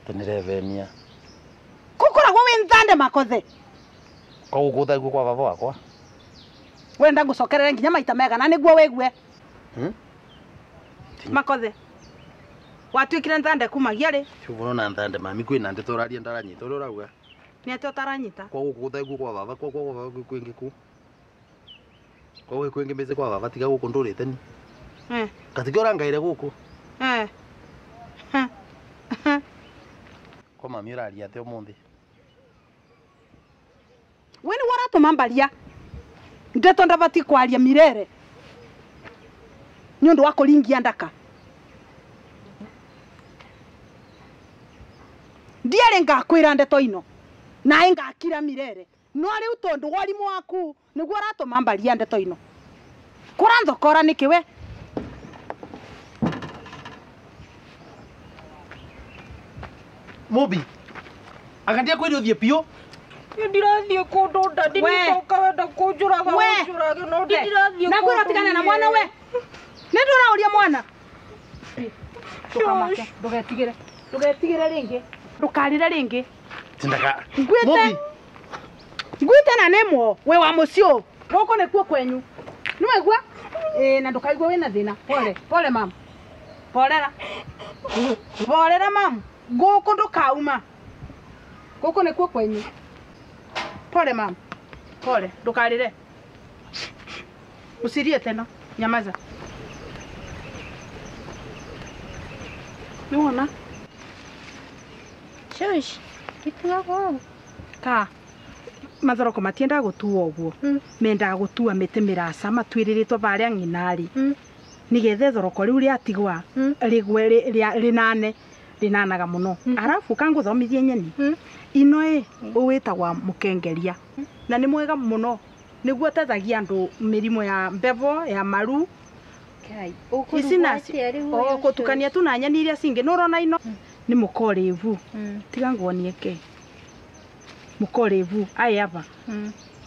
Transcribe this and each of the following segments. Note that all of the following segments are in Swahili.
Tunirevenia. Kukura gwa wenzande makothe. Kwa gukutha igu kwa baba wakwa. Wenda ngucokerere nginya maita mega na niguo wigwe. Makothe. Watuikire nthande kumagia ri. Chuvuno na nthande mami kwina ndi turaria ndaranyita uri urauga. Ni ati utaranyita. Kwa gukutha igu kwa baba kwa baba kwingi ku. Kwa kwingi meze kwa baba tiga guku ndurite ni. Katika orangaire guku. Kwa mami uraria ate umuthi. Weni waratuma mbaria. Ndeto ndabati kwaria mirere. Nyundu wako lingia ndaka. Ndiare ngakwira ndeto ino. Na ngakira mirere. No ari utondu warimu waku niguo aratuma mbaria ndeto ino. Kuranzo kora nikiwe. Mobi. Akandia kweli uthie pio. Ndirathie kundu ndadi nitoka wenda kunjuraga kunjuraga no ndirathie. Na kwira tigana na mwana we. Ndio urauria mwana. Tukamake. Ndugetigire ringi. Ndukarire ringi. Tindaka. Mobi. Ngwite na nemo we wa mucio. Goko ne kuo kwenyu. Niwegua? Na ndukaigua wina thina. Pole mama. Polera mama. Goko ndukauma. Goko ne kuo kwenyu. Pole mama. Pole, ndukarire. Usirie tena. Nyamaza. Niona? Shush. Kituga kwa. Ka. Mathoroko matienda gutua uguo. Menda gutua mite mirasa matwiriritwo baria nginari. Nigethe thoroko riu riatigwa rigwe rinanaga muno. Arafu kanguthomithie nyeni. Ino uwitagwa mukengeria. Na ni mwega muno. Niguo tethagia andu mirimo ya mbevo ya maru. Kai. Kutukania tu na nyeni iria cingi nurona ino ni mukorevu. Tiga nguonie ke. Mukorevu aya aba.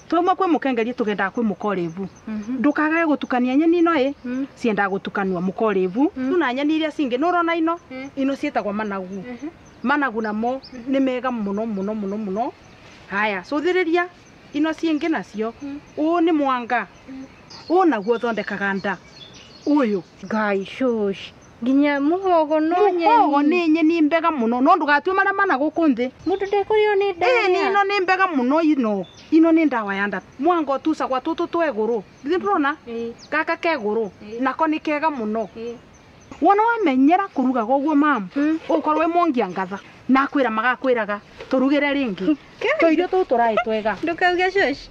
Tuma kwe mukengeria tugenda kwe mukorevu. Ndukagaye gutukania nyeni ino cienda gutukanwa mukorevu. Tu na nyeni iria cingi nurona ino cietagwa managu. Managu namo ni mega muno. Haya, cuthiriria ino ciengi nacio. U ni mwanga. U naguo thondekaga nda. Uyu Ngai shush. Ginya muhogo no nyeni. Muhogo ni nyeni mbega muno. No ndugatue mara mana guku nthi. Mundu ndekurio ni ndawa. Ni ino ni mbega muno ino. Ino ni ndawa ya nda. Mwanga utuca gwa tutu tweguru. Ndurona? Kaka keguru. Nako ni kega muno. Wona wamenyera kuruga goguo mama. Ukorwe mongia ngatha. Nakwira magakwiraga turugire ringi. Toirio tu turai twega. Ndukauge shush.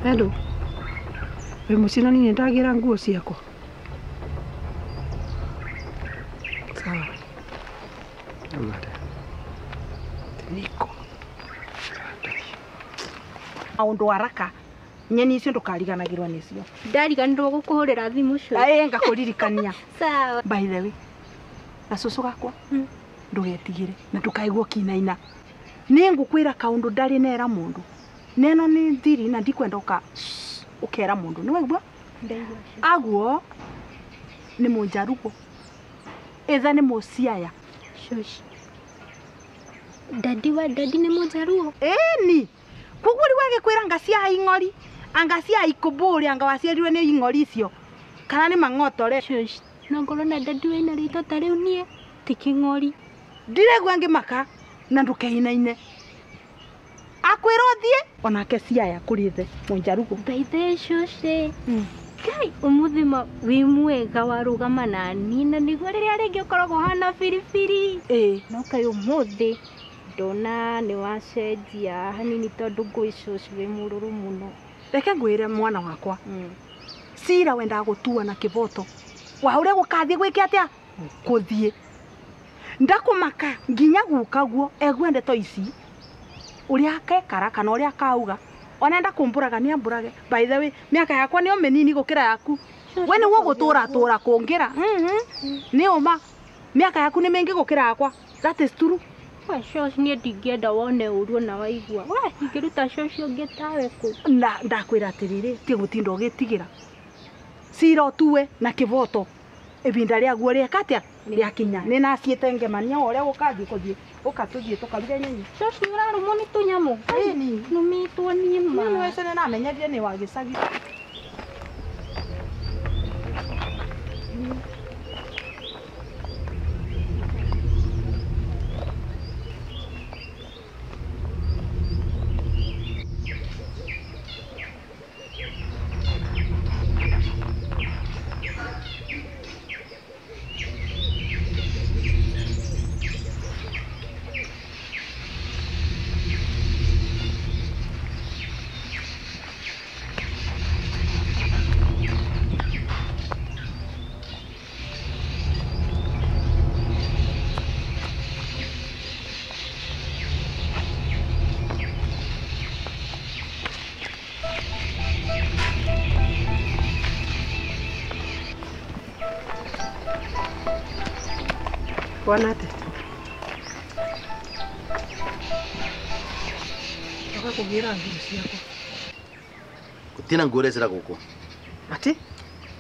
Hello. We mucina ni ndagira nguo ciakwa. Sawa. Niko. Aundu haraka. Nyeni icio ndukariganagirwo nicio. Ndariganirwo gukuhurira thimu cio. Ngakuririkania. Sawa. By the way. Na cucu gakwa. Ndugetigire na ndukaigwo kinaina. Ni ngukwira kaundu ndari nera mundu. Neno ni thiri na ndikwenda ukera mundu. Ni waigua? Ndaigua. Aguo ni munjarugo. Etha ni muciaya. Shush. Dadi ni munjaruo. Ni. Kuguri wage kwira ngacia ing'ori. Angacia ikuburi anga waciarirwe ni ing'ori icio. Kana ni mang'otore. Shush. No ngoro na dadi we na rito tariu nie. Tiking'ori. Ndiregwa ngimaka. na ndukeinaine akwira thie onake ciaya kurithe munjarugo Baithe shoshe. Kai umuthima wi mwega warugama nani na niguo riria ringi ukoragwo hana firifiri. No kai umuthi ndona ni wacenjia hanini tondu ngui shoshe wi mururu muno. Reke ngwire mwana wakwa. Cira wenda gutua na kivoto. Wa uria gukathie gwike atia? Kuthie. Ndakumaka nginya gukaguo egwende to ici. Uria akekara kana uria akauga. Onenda kumburaga ni amburage. By the way, miaka yakwa ni omenini gukira yaku. We ni wo gutura kungira. Ni oma. Miaka yaku ni mengi gukira yakwa. That is true. Wa shoshe ni ndingienda wone uruo na waigua. Wa ingiruta shoshe ngetawe ku. Na ndakwira atiriri ti gutinda ugitigira. Cira tuwe na kivoto. Ebinda ria guo ria katia ria kinya. Ni na ciete ngemania uria gukathie kuthie. Ukatuthie tukaruge nyenyi. Shoshe urarumo ni tunyamu. Ni numitwo ni ma. Ni wese na menyathie ni wa gicagi. Wanate. Toka kugira nguo ciako. Gutina nguo recera guku. Ati?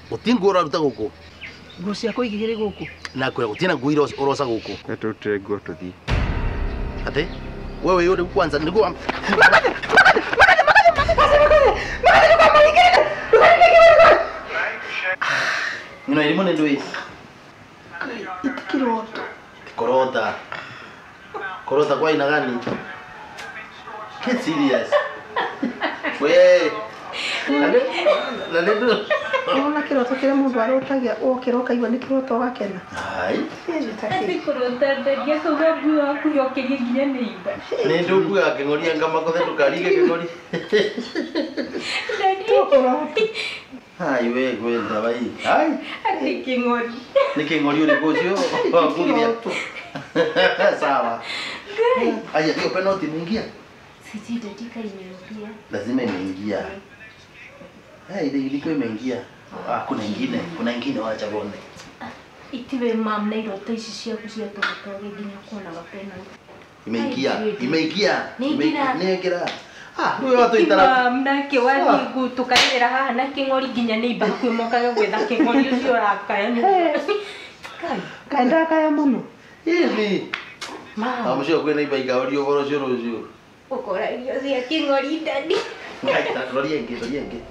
Gutingo uraruta guku. Nguo ciako igigire guku. Na kwira gutina nguo iro urosa guku. Etutire nguo tuthie. Ati? Wewe yule kwanza niguo. Nino elimu ndio hii. Ikiroto. Korota kwa ina gani? Get serious. We. Laledo. Ona kiroto kile mundu arotagia okiroka igwa ni kiroto gakena. Ai. Ati kurota ndia kugabu aku yokerie nginya neiba. Ni ndugu yake ngoria ngama kothe tukarige kigori. Ndio. Ai we gwenda bai. Ai. Ati kingori. Ni kingori ule gocio. Kugiria. Sawa. Aya hiyo penalty imeingia. Sisi dakika imeingia. Lazima imeingia. Ile ilikuwa imeingia. Kuna ingine wacha bone. Itiwe mam na iroto ici ciaku cia tutoge nginya kuona gapena. Imeingia. Nĩngira. Wewe watu itara. Mam na kiwathi gutukanira haha na kingori nginya neiba kwimokaga gwetha kingori ucio rakaya ni. Kaenda kaya muno. Hivi. Amusho kwena iba uri ovoro cio rucio. Ukora irio cia kingori ndani. Ngaita rorie ngi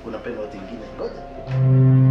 kuna penalty ingine. Ngoja.